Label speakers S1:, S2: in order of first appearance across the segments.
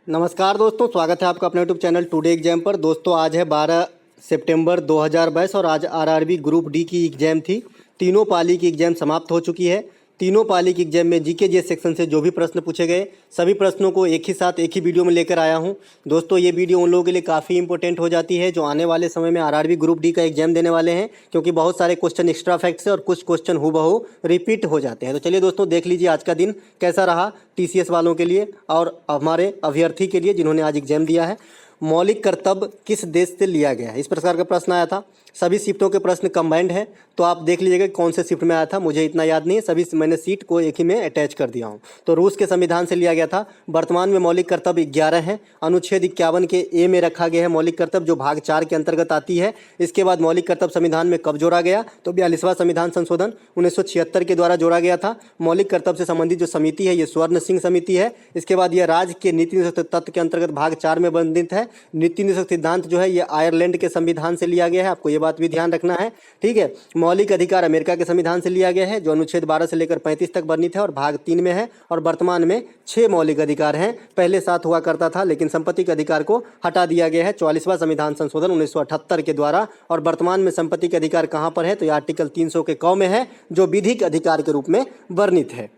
S1: नमस्कार दोस्तों, स्वागत है आपका अपने यूट्यूब चैनल टुडे एग्जाम पर। दोस्तों आज है 12 सितंबर 2022 और आज आरआरबी ग्रुप डी की एग्ज़ाम थी। तीनों पाली की एग्ज़ाम समाप्त हो चुकी है। तीनों पाली की एग्जाम में जीके जीएस सेक्शन से जो भी प्रश्न पूछे गए सभी प्रश्नों को एक ही साथ एक ही वीडियो में लेकर आया हूं। दोस्तों ये वीडियो उन लोगों के लिए काफ़ी इंपॉर्टेंट हो जाती है जो आने वाले समय में आरआरबी ग्रुप डी का एग्जाम देने वाले हैं, क्योंकि बहुत सारे क्वेश्चन एक्स्ट्रा फैक्ट से और कुछ क्वेश्चन हूबहू रिपीट हो जाते हैं। तो चलिए दोस्तों देख लीजिए आज का दिन कैसा रहा टीसीएस वालों के लिए और हमारे अभ्यर्थी के लिए जिन्होंने आज एग्जाम दिया है। मौलिक कर्तव्य किस देश से लिया गया है, इस प्रकार का प्रश्न आया था। सभी शिफ्टों के प्रश्न कंबाइंड है, तो आप देख लीजिएगा कौन से शिफ्ट में आया था, मुझे इतना याद नहीं है, सभी मैंने सीट को एक ही में अटैच कर दिया हूँ। तो रूस के संविधान से लिया गया था। वर्तमान में मौलिक कर्तव्य 11 हैं। अनुच्छेद 51 के ए में रखा गया है मौलिक कर्तव्य, जो भाग 4 के अंतर्गत आती है। इसके बाद मौलिक कर्तव्य संविधान में कब जोड़ा गया, तो 42वां संविधान संशोधन 1976 के द्वारा जोड़ा गया था। मौलिक कर्तव्य से संबंधित जो समिति है ये स्वर्ण सिंह समिति है। इसके बाद यह राज्य के नीति निषेध तत्व के अंतर्गत भाग 4 में बंधित है। नीति निषेध सिद्धांत जो है ये आयरलैंड के संविधान से लिया गया है, आपको ये बात भी ध्यान रखना है, ठीक है। मौलिक अधिकार अमेरिका के संविधान से लिया गया है, जो अनुच्छेद 12 से लेकर 35 तक वर्णित है और भाग 3 में है। और वर्तमान में 6 मौलिक अधिकार हैं, पहले 7 हुआ करता था लेकिन संपत्ति के अधिकार को हटा दिया गया है 44वां संविधान संशोधन 1978 के द्वारा। और वर्तमान में संपत्ति के अधिकार कहाँ पर है, तो ये आर्टिकल 300 के क में है, जो विधिक अधिकार के रूप में वर्णित है।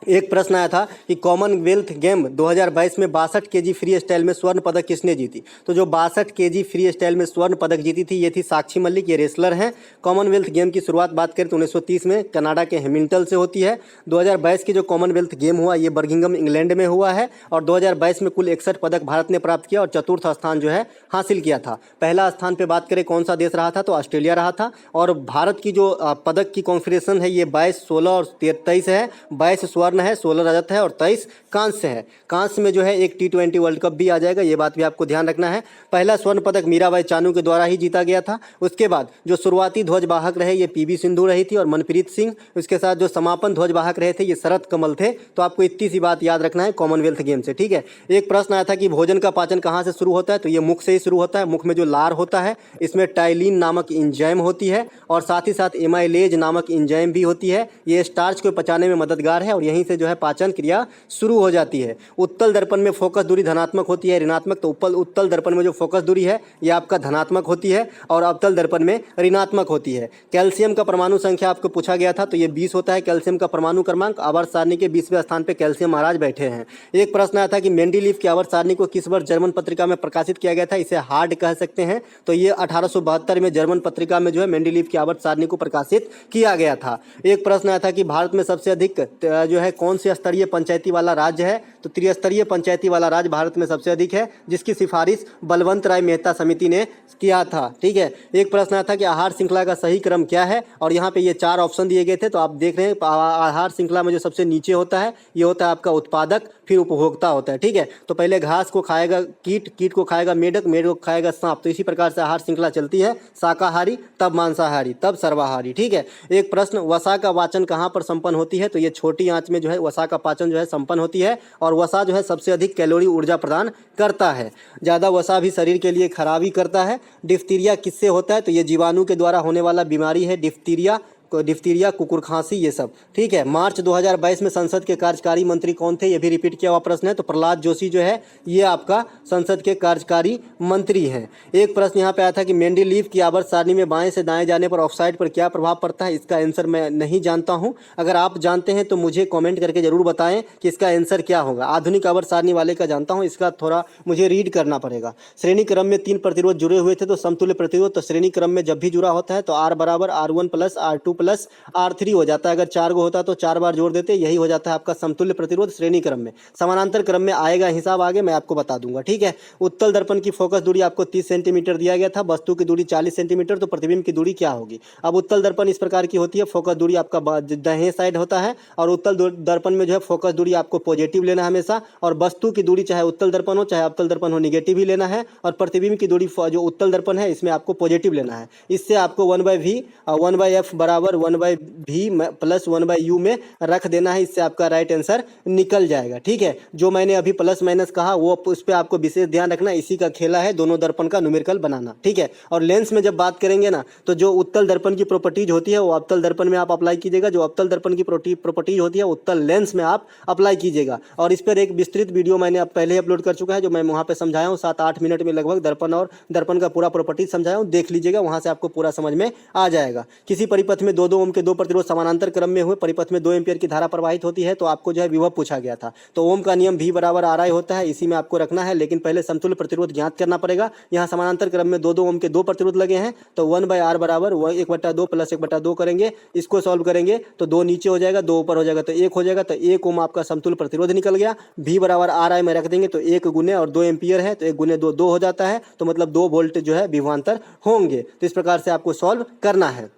S1: एक प्रश्न आया था कि कॉमनवेल्थ गेम 2022 में 62 केजी फ्री स्टाइल में स्वर्ण पदक किसने जीती। तो जो 62 केजी फ्री स्टाइल में स्वर्ण पदक जीती थी ये थी साक्षी मलिक, ये रेसलर हैं। कॉमनवेल्थ गेम की शुरुआत बात करें तो 1930 में कनाडा के हैमिल्टन से होती है। 2022 की जो कॉमनवेल्थ गेम हुआ ये बर्मिंघम इंग्लैंड में हुआ है और 2022 में कुल 61 पदक भारत ने प्राप्त किया और चतुर्थ स्थान जो है हासिल किया था। पहला स्थान पर बात करें कौन सा देश रहा था, तो ऑस्ट्रेलिया रहा था। और भारत की जो पदक की कॉन्फिगरेशन है ये 22, 16 और 23 है। 22 स्वर्ण है, 16 रजत है और 23 कांस्य है। कांस्य में जो है एक T20 वर्ल्ड कप भी आ जाएगा, ये बात भी आपको ध्यान रखना है। पहला स्वर्ण पदक मीराबाई चानू के द्वारा ही जीता गया था। उसके बाद जो शुरुआती ध्वजवाहक रहे ये पीवी सिंधु रही थी और मनप्रीत सिंह। उसके साथ जो समापन ध्वजवाहक रहे थे ये शरत कमल थे। तो आपको इतनी सी बात याद रखना है कॉमनवेल्थ गेम से, ठीक है। एक प्रश्न आया था कि भोजन का पाचन कहाँ से शुरू होता है, तो ये मुख से ही शुरू होता है। मुख में जो लार होता है इसमें टाइलिन नामक इंजाइम होती है और साथ ही साथ एमाइलेज नामक इंजाइम भी होती है। ये स्टार्च को पचाने में मददगार है और यहीं से जो है पाचन क्रिया शुरू हो जाती है। उत्तल दर्पण में फोकस दूरी धनात्मक होती है, ऋणात्मक। तो उत्तल दर्पण में जो फोकस दूरी है ये आपका धनात्मक होती है और अवतल दर्पण में ऋणात्मक होती है। कैल्शियम का परमाणु संख्या आपको पूछा गया था, तो ये 20 होता है कैल्शियम का परमाणु क्रमांक। आवर्त सारणी के 20वें स्थान पर कैल्शियम महाराज बैठे हैं। एक प्रश्न आया था कि मेंडलीव की आवर्त सारणी को किस वर्ष जर्मन पत्रिका में प्रकाशित किया गया था, इसे हार्ड कह सकते हैं। तो ये 1872 में जर्मन पत्रिका में जो है मेंडलीव की आवर्त सारणी को प्रकाशित किया गया था। एक प्रश्न आया था कि भारत में सबसे अधिक जो है कौन से स्तरीय पंचायती वाला राज्य है, तो त्रिस्तरीय पंचायती वाला राज्य भारत में सबसे अधिक है, जिसकी सिफारिश बलवंत राय मेहता समिति ने किया था, ठीक है। एक प्रश्न आया था कि आहार श्रृंखला का सही क्रम क्या है, और यहाँ पे ये 4 ऑप्शन दिए गए थे। तो आप देख रहे हैं आहार श्रृंखला में जो सबसे नीचे होता है ये होता है आपका उत्पादक, फिर उपभोक्ता होता है, ठीक है। तो पहले घास को खाएगा कीट, कीट को खाएगा मेढक, मेढक को खाएगा सांप। तो इसी प्रकार से आहार श्रृंखला चलती है, शाकाहारी तब मांसाहारी तब सर्वाहारी, ठीक है। एक प्रश्न, वसा का वाचन कहाँ पर संपन्न होती है, तो ये छोटी आंच में जो है वसा का पाचन जो है संपन्न होती है और वसा जो है सबसे अधिक कैलोरी ऊर्जा प्रदान करता है। ज़्यादा वसा भी शरीर के लिए खराबी करता है। डिफ्थीरिया किससे होता है, तो ये जीवाणु के द्वारा होने वाला बीमारी है डिफ्थीरिया, कुकुर खांसी, ये सब, ठीक है। मार्च 2022 में संसद के कार्यकारी मंत्री कौन थे, ये भी रिपीट किया हुआ प्रश्न है। तो प्रहलाद जोशी जो है ये आपका संसद के कार्यकारी मंत्री हैं। एक प्रश्न यहाँ पे आया था कि मेंडलीव की आवर्त सारणी में बाएं से दाएं जाने पर ऑफसाइड पर क्या प्रभाव पड़ता है, इसका आंसर मैं नहीं जानता हूँ। अगर आप जानते हैं तो मुझे कॉमेंट करके जरूर बताएं कि इसका आंसर क्या होगा। आधुनिक आवर्त सारणी वाले का जानता हूँ, इसका थोड़ा मुझे रीड करना पड़ेगा। श्रेणी क्रम में 3 प्रतिरोध जुड़े हुए थे, तो समतुल्य प्रतिरोध, तो श्रेणी क्रम में जब भी जुड़ा होता है तो R बराबर R1 plus R2 plus R3 हो जाता है। अगर 4 को होता तो 4 बार जोड़ देते, यही हो जाता है आपका समतुल्य प्रतिरोध श्रेणी क्रम में। समानांतर क्रम में आएगा हिसाब, आगे मैं आपको बता दूंगा, ठीक है। उत्तल दर्पण की फोकस दूरी आपको 30 सेंटीमीटर दिया गया था, वस्तु की दूरी 40 सेंटीमीटर, तो प्रतिबिंब की दूरी क्या होगी। अब उत्तल दर्पण इस प्रकार की होती है, फोकस दूरी आपका दाहिने साइड होता है और उत्तल दर्पण में जो है फोकस दूरी आपको पॉजिटिव लेना है हमेशा, और वस्तु की दूरी चाहे उत्तल दर्पण हो चाहे अवतल दर्पण हो निगेटिव ही लेना है, और प्रतिबिंब की दूरी जो उत्तल दर्पण है इसमें आपको पॉजिटिव लेना है। इससे आपको 1/v और 1/f बराबर बराबर 1/v प्लस 1/u में रख देना है। इससे आपका राइट आंसर निकल जाएगा। ठीक है, जो मैंने अभी प्लस माइनस कहा वो उस पर आपको विशेष ध्यान रखना, इसी का खेला है दोनों दर्पण का न्यूमेरिकल बनाना। ठीक है, और लेंस में जब बात करेंगे ना, तो जो उत्तल दर्पण की प्रॉपर्टीज होती है वो अवतल दर्पण में आप अप्लाई कीजिएगा, जो अवतल दर्पण की प्रॉपर्टीज होती है उत्तल लेंस में आप अप्लाई कीजिएगा। और इस पर एक विस्तृत वीडियो मैंने अब पहले अपलोड कर चुका है, जो मैं वहाँ पे समझाया हूँ 7-8 मिनट में लगभग, दर्पण और दर्पण का पूरा प्रॉपर्टीज समझाया हूँ, देख लीजिएगा, वहाँ से आपको पूरा समझ में आ जाएगा। किसी परिपथ में 2-2 ओम के 2 प्रतिरोध समानांतर क्रम में हुए, परिपथ में 2 एम्पियर की धारा प्रवाहित होती है, तो आपको जो है विभव पूछा गया था। तो ओम का नियम V बराबर RI होता है, इसी में आपको रखना है, लेकिन पहले समतुल्य प्रतिरोध ज्ञात करना पड़ेगा। यहाँ समानांतर क्रम में 2-2 ओम के 2 प्रतिरोध लगे हैं, तो 1/R बराबर 1/2 प्लस 1/2 करेंगे। इसको सॉल्व करेंगे तो 2 नीचे हो जाएगा, 2 ऊपर हो जाएगा, तो 1 हो जाएगा। तो 1 ओम आपका समतुल्य प्रतिरोध निकल गया। V बराबर RI में रख देंगे तो 1 गुने और 2 एम्पियर है, तो 1 गुने 2 2 हो जाता है, तो मतलब 2 वोल्ट जो है विभवांतर होंगे। तो इस प्रकार से आपको सॉल्व करना है।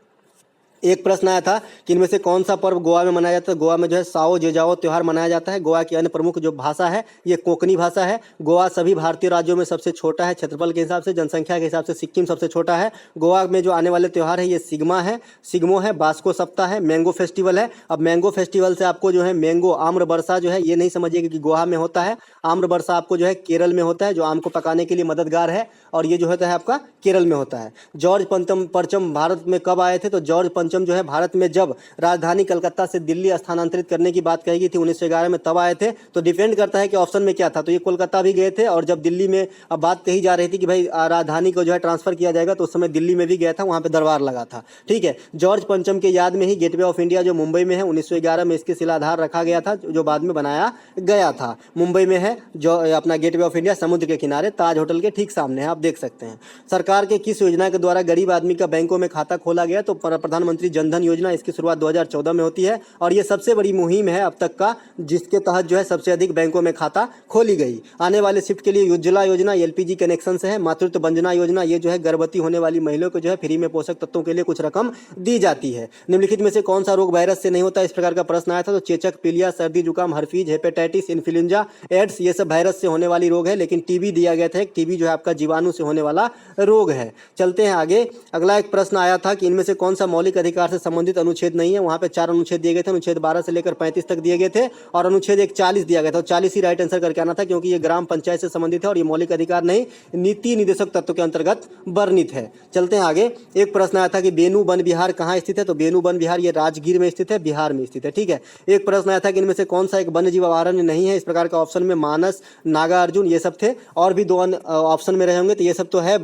S1: एक प्रश्न आया था कि इनमें से कौन सा पर्व गोवा में मनाया जाता है। गोवा में जो है साओ जेजाओ त्यौहार मनाया जाता है। गोवा की अन्य प्रमुख जो भाषा है ये कोंकणी भाषा है। गोवा सभी भारतीय राज्यों में सबसे छोटा है, क्षेत्रफल के हिसाब से, जनसंख्या के हिसाब से सिक्किम सबसे छोटा है। गोवा में जो आने वाले त्यौहार है ये सिग्मो है, बास्को सप्ताह है, मैंगो फेस्टिवल है। अब मैंगो फेस्टिवल से आपको जो है मैंगो आम्र बरसा जो है ये नहीं समझिएगा कि गोवा में होता है। आम्र बरसा आपको जो है केरल में होता है, जो आम को पकाने के लिए मददगार है, और ये जो होता है आपका केरल में होता है। जॉर्ज पंचम भारत में कब आए थे, तो जॉर्ज पंचम जो है भारत में जब राजधानी कलकत्ता से दिल्ली स्थानांतरित करने की बात कही गई थी 1911 में, तब आए थे। तो डिपेंड करता है कि ऑप्शन में क्या था, तो ये कोलकाता भी गए थे, और जब दिल्ली में अब बात कही जा रही थी कि भाई राजधानी को जो है ट्रांसफर किया जाएगा, तो उस समय दिल्ली में भी गया था, वहाँ पे दरबार लगा था। ठीक है, जॉर्ज पंचम के याद में ही गेटवे ऑफ इंडिया जो मुंबई में है 1911 में इसके शिलाधार रखा गया था, जो बाद में बनाया गया था। मुंबई में है जो अपना गेटवे ऑफ इंडिया, समुद्र के किनारे ताज होटल के ठीक सामने है, आप देख सकते हैं। सरकार के किस योजना के द्वारा गरीब आदमी का बैंकों में खाता खोला गया, तो प्रधानमंत्री जनधन योजना, इसकी शुरुआत 2014 में होती है, और ये सबसे बड़ी मुहिम है अब तक का, जिसके तहत जो है सबसे अधिक बैंकों में खाता खोली गई। आने वाले शिफ्ट के लिए उज्ज्वला योजना LPG कनेक्शन से है। मातृत्व वंदना योजना, ये जो है गर्भवती होने वाली महिलाओं को जो है फ्री में पोषक तत्वों के लिए कुछ रकम दी जाती है। निम्नलिखित में से कौन सा रोग वायरस से नहीं होता, इस प्रकार का प्रश्न आया था। तो चेचक, पीलिया, सर्दी जुकाम, हर्पीज, हेपेटाइटिस, इन्फ्लुएंजा, एड्स, ये सब वायरस से होने वाली रोग है, लेकिन टीबी दिया गया था। टीबी जो है आपका जीवाणु से होने वाला रोग है। चलते हैं आगे। अगला एक प्रश्न आया था कि इनमें से कौन सा मौलिक अधिकार से संबंधित अनुच्छेद नहीं है। वहाँ पे 4 अनुच्छेद दिए गए थे, अनुच्छेद 12 से लेकर 35 तक दिए गए थे, और अनुच्छेद 40 दिया गया था। 40 ही राइट आंसर करके आना था, क्योंकि ये ग्राम पंचायत से संबंधित है और ये मौलिक अधिकार नहीं, नीति निदेशक तत्व के अंतर्गत वर्णित है। चलते हैं आगे। एक प्रश्न आया था कि बेनू वन विहार कहाँ स्थित है, तो बेनू वन विहार ये राजगीर में स्थित है, बिहार में स्थित है। ठीक है, एक प्रश्न आया था कि इनमें से कौन सा एक वन्य जीव अभयारण्य नहीं है, इस प्रकार का ऑप्शन में मानस, नागार्जुन ये सब थे, और भी 2 ऑप्शन में रहे होंगे, तो ये सब तो है।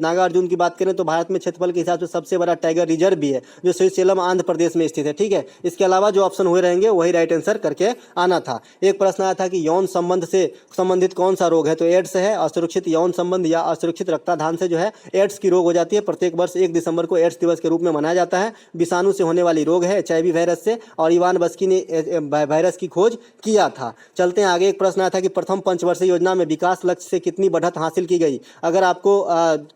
S1: नागार्जुन की बात करें तो भारत में क्षेत्रफल के हिसाब से सबसे बड़ा टाइगर रिजर्व भी है, जो श्रीशैलम आंध्र प्रदेश में स्थित है। ठीक है, इसके अलावा जो ऑप्शन हुए रहेंगे वही राइट आंसर करके आना था। एक प्रश्न आया था कि यौन संबंध से संबंधित कौन सा रोग है, तो एड्स है। असुरक्षित यौन संबंध या असुरक्षित रक्ताधान से जो है एड्स की रोग हो जाती है। प्रत्येक वर्ष 1 दिसंबर को एड्स दिवस के रूप में मनाया जाता है। विषाणु से होने वाली रोग है, HIV वायरस से, और इवान बस्की ने वायरस की खोज किया था। चलते हैं आगे। एक प्रश्न आया था कि प्रथम पंचवर्षीय योजना में विकास लक्ष्य से कितनी बढ़त हासिल की गई। अगर आपको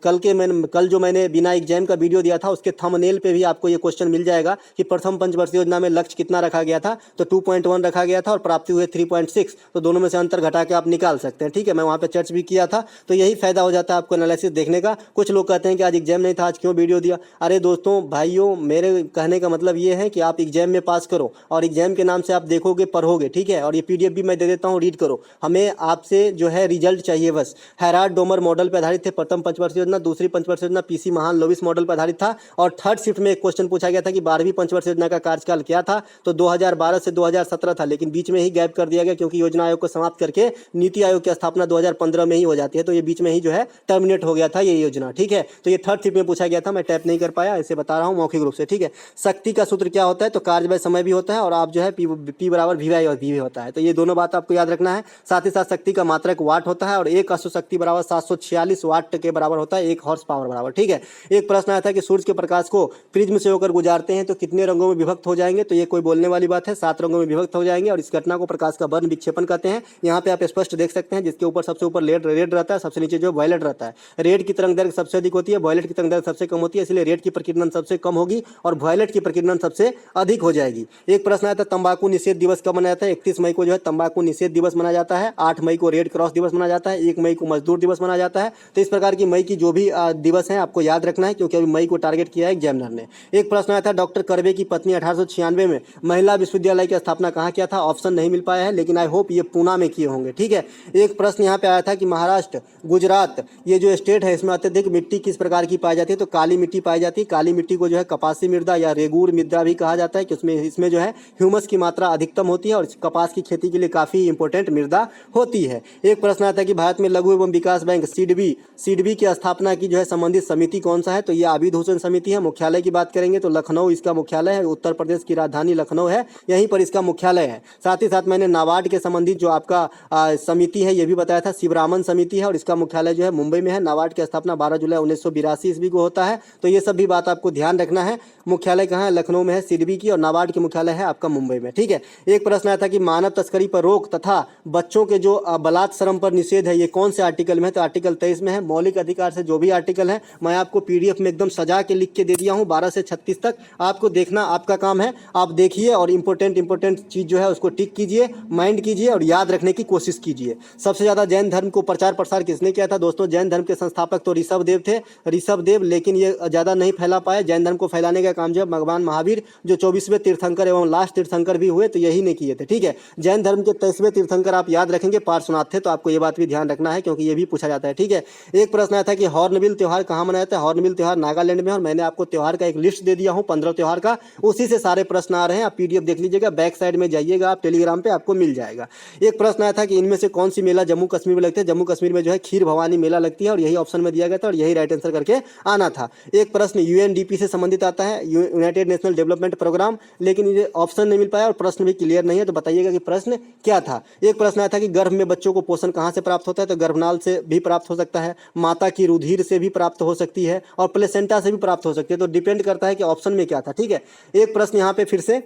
S1: कल जो मैंने बिना एग्जाम का वीडियो दिया था उसके थंबनेल पे भी आपको ये क्वेश्चन मिल जाएगा कि प्रथम पंचवर्षीय योजना में लक्ष्य कितना रखा गया था, तो 2.1 रखा गया था और प्राप्ति हुए 3.6, तो दोनों में से अंतर घटा के आप निकाल सकते हैं। ठीक है, मैं वहाँ पे चर्च भी किया था, तो यही फायदा हो जाता है आपको एनालिसिस देखने का। कुछ लोग कहते हैं कि आज एग्जाम नहीं था, आज क्यों वीडियो दिया। अरे दोस्तों भाइयों, मेरे कहने का मतलब ये है कि आप एग्जाम में पास करो, और एग्जाम के नाम से आप देखोगे पढ़ोगे, ठीक है, और ये PDF भी मैं दे देता हूँ, रीड करो। हमें आपसे जो है रिजल्ट चाहिए बस। हैराड डोमर मॉडल पर आधारित थे प्रथम पंचवर्षीय योजना, दूसरी पंचवर्षीय योजना PC महान लोविस मॉडल पर आधारित था, और थर्ड शिफ्ट में एक क्वेश्चन पूछा गया था कि 12वीं पंचवर्षीय योजना का कार्यकाल क्या था, तो 2012 से 2017 था, लेकिन बीच में ही गैप कर दिया गया, क्योंकि योजना आयोग को समाप्त करके नीति आयोग की स्थापना 2015 में ही हो जाती है, तो ये बीच में ही जो है टर्मिनेट हो गया था ये योजना। ठीक है, तो ये थर्ड शिफ्ट में पूछा गया था, मैं टैप नहीं कर पाया, ऐसे बता रहा हूँ मौखिक रूप से। ठीक है, शक्ति का सूत्र क्या होता है, तो कार्य बाय समय भी होता है, और आप जो है P बराबर VY और V होता है, तो ये दोनों बात आपको याद रखना है। साथ ही साथ शक्ति का मात्रक वाट होता है, और एक अश्व शक्ति बराबर 746 वाट के बराबर होता है, 1 हॉर्स पावर बराबर। ठीक है, एक प्रश्न आया था कि सूर्य के प्रकाश को प्रिज्म से होकर गुजारते हैं तो कितने रंगों में विभक्त हो जाएंगे, तो ये कोई बोलने वाली बात है, 7 रंगों में विभक्त हो जाएंगे, और इस घटना को प्रकाश का वर्ण विक्षेपण कहते हैं। यहाँ पे आप स्पष्ट देख सकते हैं, जिसके ऊपर सबसे ऊपर रेड रहता है, सबसे नीचे जो वायलेट रहता है। रेड की तरंग दैर्घ्य सबसे अधिक होती है, वायलेट की तरंग दैर्घ्य सबसे कम होती है, इसलिए रेड की प्रकीर्णन सबसे कम होगी और वायलेट की प्रकीर्णन सबसे अधिक हो जाएगी। एक प्रश्न आया था तंबाकू निषेध दिवस कब मनाया जाता है, 31 मई को जो है तंबाकू निषेध दिवस मनाया जाता है, 8 मई को रेड क्रॉस दिवस मनाया जाता है, 1 मई को मजदूर दिवस मनाया जाता है। तो इस प्रकार की मई की जो भी दिवस हैं आपको याद रखना है, क्योंकि अभी मई को टारगेट किया है एग्जामिनर ने। एक एक प्रश्न आया था, डॉक्टर कर्वे की पत्नी 1896 में महिला विश्वविद्यालय की स्थापना कहाँ किया था? ऑप्शन नहीं मिल पाया है, लेकिन आई होप ये पूना में किए होंगे। ठीक है, एक प्रश्न यहाँ पे आया था कि महाराष्ट्र, गुजरात, ये जो स्टेट है इसमें अत्यधिक मिट्टी किस प्रकार की पाई जाती है? तो काली मिट्टी पाई जाती है। काली मिट्टी को जो है कपासी मृदा या रेगूर मृदा भी कहा जाता है, कि उसमें इसमें जो है ह्यूमस की मात्रा अधिकतम होती है और कपास की खेती के लिए काफ़ी इंपॉर्टेंट मृदा होती है। एक प्रश्न आता है कि भारत में लघु एवं विकास बैंक सीडबी की स्थापना की जो है संबंधित समिति कौन सा है? तो ये आबिद हुसैन समिति है। मुख्यालय की बात करेंगे तो लखनऊ इसका मुख्यालय है, उत्तर प्रदेश की राजधानी लखनऊ है, यहीं पर इसका मुख्यालय है। साथ ही साथ मैंने नाबार्ड के संबंधित जो आपका समिति है ये भी बताया था, शिवरामन समिति है और इसका मुख्यालय जो है मुंबई में है। नाबार्ड की स्थापना 12 जुलाई 1982 ईस्वी को होता है। तो ये सब भी बात आपको ध्यान रखना है। मुख्यालय कहाँ है? लखनऊ में है सीडबी की, और नाबार्ड की मुख्यालय है आपका मुंबई में। ठीक है, एक प्रश्न आया था कि मानव तस्करी पर रोक तथा बच्चों के जो बलात् श्रम पर निषेध है ये कौन से आर्टिकल में है? तो आर्टिकल 23 में है। मौलिक अधिकार से जो भी आर्टिकल है मैं आपको पीडीएफ में एकदम सजा के लिख के दे दिया हूँ, 12 से 36 तक आपको देखना आपका काम है। आप देखिए और इंपॉर्टेंट चीज़ जो है उसको टिक कीजिए, माइंड कीजिए और याद रखने की कोशिश कीजिए। सबसे ज़्यादा जैन धर्म को प्रचार प्रसार किसने किया था? दोस्तों जैन धर्म के संस्थापक तो ऋषभदेव थे, ऋषभदेव, लेकिन ये ज़्यादा नहीं फैला पाए। जैन धर्म को फैलाने का काम जो है भगवान महावीर, जो 24वें तीर्थंकर एवं लास्ट तीर्थंकर भी हुए, तो यही ने किए थे। ठीक है, जैन धर्म के 23वें तीर्थंकर आप याद रखेंगे पार्श्वनाथ थे, तो आपको ये बात भी ध्यान रखना है क्योंकि ये भी पूछा जाता है। ठीक है, एक प्रश्न आया था कि हॉर्नबिल त्यौहार कहाँ मनाया जाता है? हॉर्नबिल त्यौहार नागालैंड में, और मैंने आपको त्यौहार का एक लिस्ट दे दिया हूँ 15 त्यौहार का, उसी से सारे प्रश्न आ रहे हैं। आप पीडीएफ देख लीजिएगा, बैक साइड में जाइएगा आप टेलीग्राम पे, आपको मिल जाएगा। एक प्रश्न आया था कि इनमें से कौन सी मेला जम्मू कश्मीर में लगती है? जम्मू कश्मीर में जो है खीर भवानी मेला लगती है, और यही ऑप्शन में दिया गया था और यही राइट आंसर करके आना था। एक प्रश्न यूएनडीपी से संबंधित आता है, यूनाइटेड नेशनल डेवलपमेंट प्रोग्राम, लेकिन ये ऑप्शन नहीं मिल पाया और प्रश्न भी क्लियर नहीं है, तो बताइएगा कि प्रश्न क्या था। एक प्रश्न आया था कि गर्भ में बच्चों को पोषण कहाँ से प्राप्त होता है? तो गर्भनाल से भी प्राप्त हो सकता है, माता की रुधिर से भी प्राप्त हो सकती है और प्लेसेंटा से भी प्राप्त हो सकती है, तो डिपेंड करता है कि ऑप्शन में क्या था। ठीक है, एक प्रश्न यहाँ पे फिर से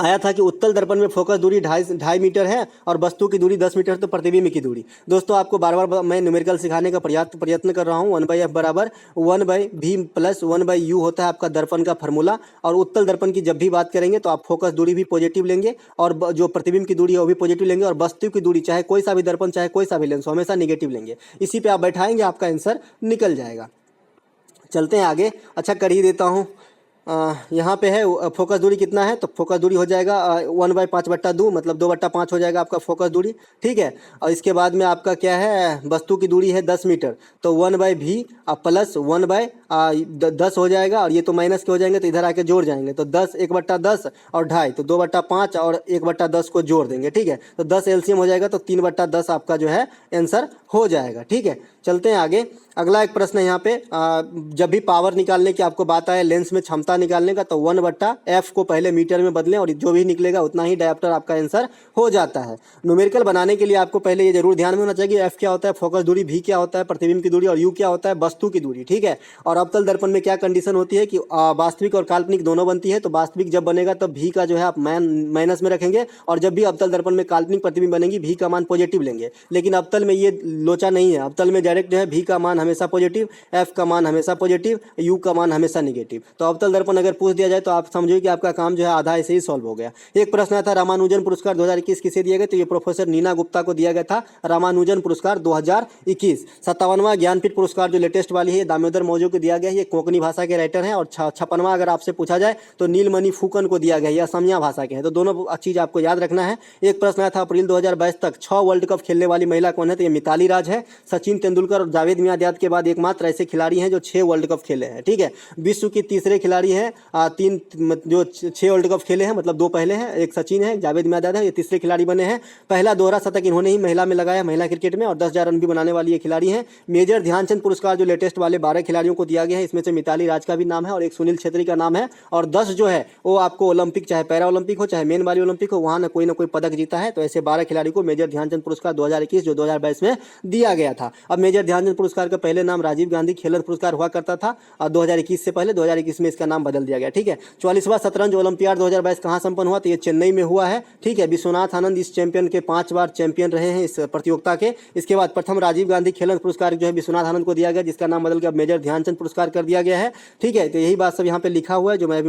S1: आया था कि उत्तल दर्पण में फोकस दूरी 2.5 मीटर है और वस्तु की दूरी 10 मीटर, तो प्रतिबिंब की दूरी। दोस्तों आपको बार बार मैं न्यूमेरिकल सिखाने का प्रयत्न कर रहा हूँ। 1/f बराबर 1/v प्लस 1/u होता है आपका दर्पण का फार्मूला। और उत्तल दर्पण की जब भी बात करेंगे तो आप फोकस दूरी भी पॉजिटिव लेंगे और जो प्रतिबिंब की दूरी है वो भी पॉजिटिव लेंगे, और वस्तु की दूरी चाहे कोई सा भी दर्पण चाहे कोई सा भी लेंस हमेशा निगेटिव लेंगे। इसी पर आप बैठाएंगे, आपका आंसर निकल जाएगा। चलते हैं आगे। अच्छा कर ही देता हूँ, यहाँ पे है फोकस दूरी कितना है? तो फोकस दूरी हो जाएगा 1/5/2, मतलब 2/5 हो जाएगा आपका फोकस दूरी। ठीक है, और इसके बाद में आपका क्या है? वस्तु की दूरी है 10 मीटर, तो 1/v प्लस 1/10 हो जाएगा, और ये तो माइनस के हो जाएंगे तो इधर आके जोड़ जाएंगे, तो 10 1/10 और 2.5, तो 2/5 और 1/10 को जोड़ देंगे। ठीक है, तो 10 एलसीएम हो जाएगा, तो 3/10 आपका जो है आंसर हो जाएगा। ठीक है, चलते हैं आगे। अगला एक प्रश्न है यहाँ पे, जब भी पावर निकालने की आपको बात आए, लेंस में क्षमता निकालने का, तो 1/f को पहले मीटर में बदलें और जो भी निकलेगा उतना ही डायोप्टर आपका आंसर हो जाता है। न्यूमेरिकल बनाने के लिए आपको पहले ये जरूर ध्यान में होना चाहिए कि f क्या होता है, फोकस दूरी, v क्या होता है, प्रतिबिंब की दूरी, और u क्या होता है, वस्तु की दूरी। ठीक है, और अवतल दर्पण में क्या कंडीशन होती है कि वास्तविक और काल्पनिक दोनों बनती है, तो वास्तविक जब बनेगा तब v का जो है आप माइनस में रखेंगे, और जब भी अवतल दर्पण में काल्पनिक प्रतिबिंब बनेगी v का मान पॉजिटिव लेंगे। लेकिन अवतल में ये लोचा नहीं है, अवतल में डायरेक्ट जो है v का मान हमेशा पॉजिटिव, f का मान हमेशा पॉजिटिव, u का मान हमेशा निगेटिव। तो अवतल दर्पण अगर पूछ दिया जाए तो आप समझिए कि आपका काम जो है आधा ऐसे ही सॉल्व हो गया। एक प्रश्न आया था, रामानुजन पुरस्कार 2021 किसे दिया गया? तो ये प्रोफेसर नीना गुप्ता को दिया गया था रामानुजन पुरस्कार 2021। 57वां ज्ञानपीठ पुरस्कार जो लेटेस्ट वाली है दामोदर मौर्य को दिया गया है, ये कोंकणी भाषा के राइटर हैं। और 56वां अगर आपसे पूछा जाए तो नीलमणि फुकन को दिया गया है, ये असमिया भाषा के हैं। तो दोनों चीज़ आपको याद रखना है। एक प्रश्न आया था, अप्रैल 2022 तक 6 वर्ल्ड कप खेलने वाली महिला कौन है? तो ये मिताली राज है। सचिन तेंदुलकर और जावेद मियांदाद के बाद एकमात्र ऐसे खिलाड़ी हैं जो 6 वर्ल्ड कप खेले हैं। ठीक है, विश्व की तीसरे खिलाड़ी हैं, तीन जो 6 वर्ल्ड कप खेले हैं, मतलब 2 पहले हैं, एक सचिन है, जावेद मियांदाद है, ये तीसरे खिलाड़ी बने हैं। पहला दोहरा शतक इन्होंने ही महिला में लगाया, महिला क्रिकेट में, और 10,000 रन भी बनाने वाली ये खिलाड़ी हैं। मेजर ध्यानचंद पुरस्कार जो लेटेस्ट वाले 12 खिलाड़ियों को दिया गया है, इसमें से मिताली राज का भी नाम है और एक सुनील छेत्री का नाम है। और 10 जो है वो आपको ओलंपिक, चाहे पैरा ओलंपिक हो चाहे मेन वाली ओलंपिक हो, वहाँ ना कोई पदक जीता है। तो ऐसे 12 खिलाड़ी को मेजर ध्यानचंद पुरस्कार 2021 जो 2022 में दिया गया था। अब मेजर ध्यानचंद पुरस्कार का पहले नाम राजीव गांधी खेल पुरस्कार हुआ करता था, और 2021 से पहले 2021 में इसका नाम बदल दिया गया। ठीक है, 44वां शतरंज ओलंपियाड 2022 कहाँ संपन्न हुआ? तो ये चेन्नई में हुआ है। ठीक है, विश्वनाथ आनंद इस चैंपियन के 5 बार चैंपियन रहे हैं इस प्रतियोगिता के। इसके बाद प्रथम राजीव गांधी खेल पुरस्कार जो है विश्वनाथ आनंद को दिया गया, जिसका नाम बदल के अब मेजर ध्यानचंद पुरस्कार कर दिया गया है। ठीक है, तो यही बात सब यहाँ पे लिखा हुआ है जो मैं अभी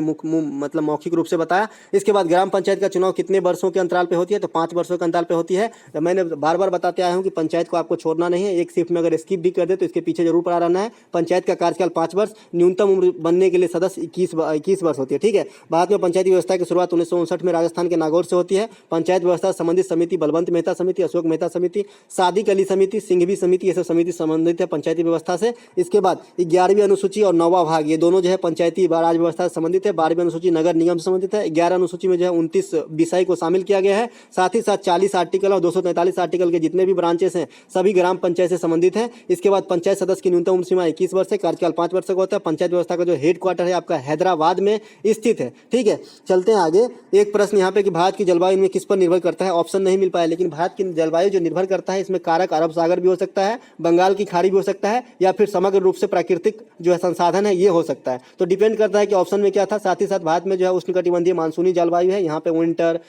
S1: मतलब मौखिक रूप से बताया। इसके बाद ग्राम पंचायत का चुनाव कितने वर्षों के अंतराल पे होती है? तो 5 वर्षों के अंतराल पे होती है। तो मैंने बार बार बताते आया हूँ कि पंचायत को आपको छोड़ना नहीं है, एक शिफ्ट में अगर अगर स्किप भी कर दे तो इसके पीछे जरूर पड़ा रहना है। पंचायत का कार्यकाल 5 वर्ष, न्यूनतम उम्र बनने के लिए सदस्य 21 वर्ष होती है। ठीक है। भारत में पंचायती व्यवस्था की शुरुआत 1959 में राजस्थान के नागौर से होती है। पंचायत व्यवस्था संबंधित समिति बलवंत मेहता समिति, अशोक मेहता समिति, सादिक अली समिति, सिंघवी समिति, ये सब समिति संबंधित है पंचायती व्यवस्था से। इसके बाद 11वीं अनुसूची और 9वां भाग, ये दोनों जो है पंचायती राज व्यवस्था से संबंधित है। 12वीं अनुसूची नगर निगम से संबंधित है। 11 अनुसूची में जो है 29 विषय को शामिल किया गया है। साथ ही साथ 40 आर्टिकल और 243 आर्टिकल के जितने भी ब्रांचेस हैं सभी ग्राम पंचायत से संबंधित हैं। इसके बाद पंचायत सदस्य की न्यूनतम उम्र सीमा 21 वर्ष है, कार्यकाल 5 वर्ष का होता है। पंचायत व्यवस्था का जो हेड क्वार्टर है आपका हैदराबाद में स्थित है। ठीक है, चलते हैं आगे। एक प्रश्न यहाँ पे कि भारत की जलवायु में किस पर निर्भर करता है, ऑप्शन नहीं मिल पाया, लेकिन भारत की जलवायु जो निर्भर करता है इसमें कारक अरब सागर भी हो सकता है, बंगाल की खाड़ी भी हो सकता है, या फिर समग्र रूप से प्राकृतिक जो है संसाधन है ये हो सकता है। तो डिपेंड करता है कि ऑप्शन में क्या था। साथ ही साथ भारत में जो है उष्णकटिबंधीय मानसूनी जलवायु है, यहाँ पे विंटर,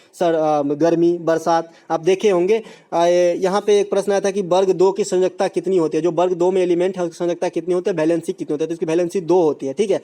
S1: गर्मी, बरसात आप देखे होंगे। यहाँ पे एक प्रश्न आया था कि वर्ग 2 की संयोजकता कितनी होती है, जो वर्ग 2 में एलिमेंट है उसकी संयोजकता कितनी होती है, वैलेंसी कितनी होती है, तो इसकी वैलेंसी 2 होती है। ठीक है।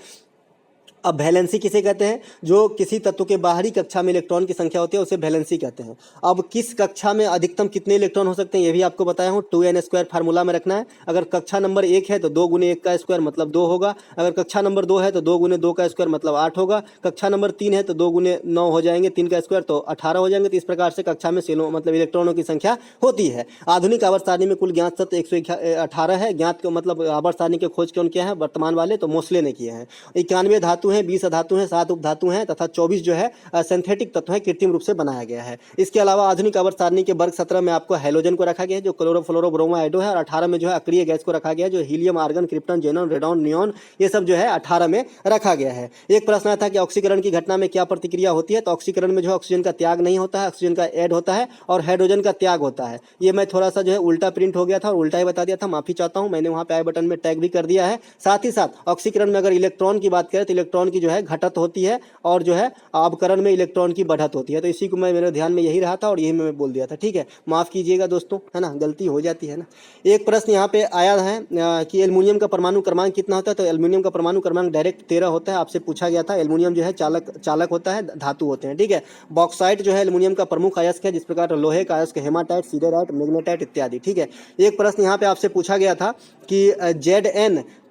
S1: अब वैलेंसी किसे कहते हैं, जो किसी तत्व के बाहरी कक्षा में इलेक्ट्रॉन की संख्या होती है उसे वैलेंसी कहते हैं। अब किस कक्षा में अधिकतम कितने इलेक्ट्रॉन हो सकते हैं ये भी आपको बताया हूँ, 2n² फार्मूला में रखना है। अगर कक्षा नंबर 1 है तो 2 × 1 का स्क्वायर मतलब 2 होगा। अगर कक्षा नंबर 2 है तो 2 × 2 का स्क्वायर मतलब 8 होगा। कक्षा नंबर 3 है तो 2 × 9 हो जाएंगे, 3 का स्क्वायर तो 18 हो जाएंगे। तो इस प्रकार से कक्षा में सेलों मतलब इलेक्ट्रॉनों की संख्या होती है। आधुनिक आवर्त सारणी में कुल ज्ञात तत्व 118 है। ज्ञात को मतलब आवर्त सारणी के खोज कौन किया है, वर्तमान वाले तो मोस्ले ने किए हैं। 91 धातु हैं, 20 अधातु हैं, 7 उपधातु हैं तथा 24 जो है सिंथेटिक तत्व है, कृत्रिम रूप से बनाया गया है। इसके अलावा आधुनिक आवर्त सारणी के वर्ग 17 में आपको हेलोजन को रखा गया है जो क्लोरोफ्लोरोब्रोमाइड है, और 18 में जो है अक्रिय गैस को रखा गया है जो helium, argon, krypton, xenon, radon, neon, ये सब जो है 18 में रखा गया है। एक प्रश्न आया था कि ऑक्सीकरण की घटना में क्या प्रतिक्रिया होती है, तो ऑक्सीकरण में जो है ऑक्सीजन का त्याग नहीं होता है, ऑक्सीजन का ऐड होता है और हाइड्रोजन का त्याग होता है। ये मैं थोड़ा सा जो है उल्टा प्रिंट हो गया था और उल्टा ही बता दिया था, माफी चाहता हूँ। मैंने वहाँ पे आई बटन में टैग भी कर दिया है। साथ ही साथ ऑक्सीकरण में अगर इलेक्ट्रॉन की बात करें तो इलेक्ट्रॉन की जो है घटत होती है और जो है अवकरण में इलेक्ट्रॉन की बढ़त होती है। तो इसी को मेरे ध्यान में यही रहा था और यही मैं बोल दिया था। ठीक है, माफ़ कीजिएगा दोस्तों, है ना, गलती हो जाती है ना। एक प्रश्न यहाँ पे आया है कि एल्युमिनियम का परमाणु क्रमांक कितना होता है, तो एल्युमिनियम का परमाणु क्रमांक डायरेक्ट 13 होता है। आपसे पूछा गया था। एल्युमिनियम जो है चालक होता है, धातु होते हैं। ठीक है। बॉक्साइट जो है एल्युमिनियम का प्रमुख अयस्क है, जिस प्रकार लोहे का अयस्क हेमाटाइट, सीडेराइट, मैग्नेटाइट इत्यादि। ठीक है। एक प्रश्न यहाँ पे आपसे पूछा गया था कि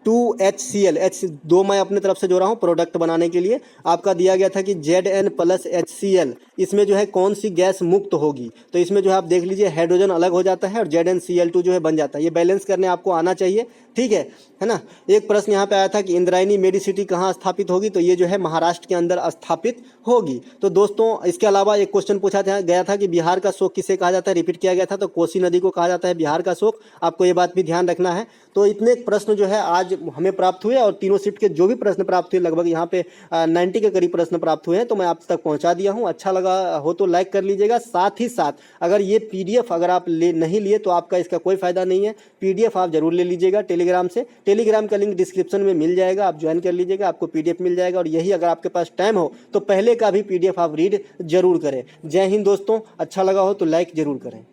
S1: Zn2HCl, H2 मैं अपने तरफ से जोड़ा हूँ प्रोडक्ट बनाने के लिए। आपका दिया गया था कि Zn+HCl इसमें जो है कौन सी गैस मुक्त होगी, तो इसमें जो है आप देख लीजिए हाइड्रोजन अलग हो जाता है और ZnCl2 जो है बन जाता है। ये बैलेंस करने आपको आना चाहिए। ठीक है ना। एक प्रश्न यहाँ पे आया था कि इंद्रायणी मेडिसिटी कहाँ स्थापित होगी, तो ये जो है महाराष्ट्र के अंदर स्थापित होगी। तो दोस्तों इसके अलावा एक क्वेश्चन पूछा गया था कि बिहार का शोक किसे कहा जाता है, रिपीट किया गया था, तो कोसी नदी को कहा जाता है बिहार का शोक। आपको ये बात भी ध्यान रखना है। तो इतने प्रश्न जो है आज हमें प्राप्त हुए और तीनों शिफ्ट के जो भी प्रश्न प्राप्त हुए लगभग यहाँ पे 90 के करीब प्रश्न प्राप्त हुए हैं, तो मैं आप तक पहुँचा दिया हूँ। अच्छा लगा हो तो लाइक कर लीजिएगा। साथ ही साथ अगर ये PDF अगर आप नहीं लिए तो आपका इसका कोई फायदा नहीं है। PDF आप जरूर ले लीजिएगा टेलीग्राम से। टेलीग्राम का लिंक डिस्क्रिप्शन में मिल जाएगा, आप ज्वाइन कर लीजिएगा, आपको PDF मिल जाएगा। और यही अगर आपके पास टाइम हो तो पहले का भी PDF आप रीड जरूर करें। जय हिंद दोस्तों, अच्छा लगा हो तो लाइक जरूर करें।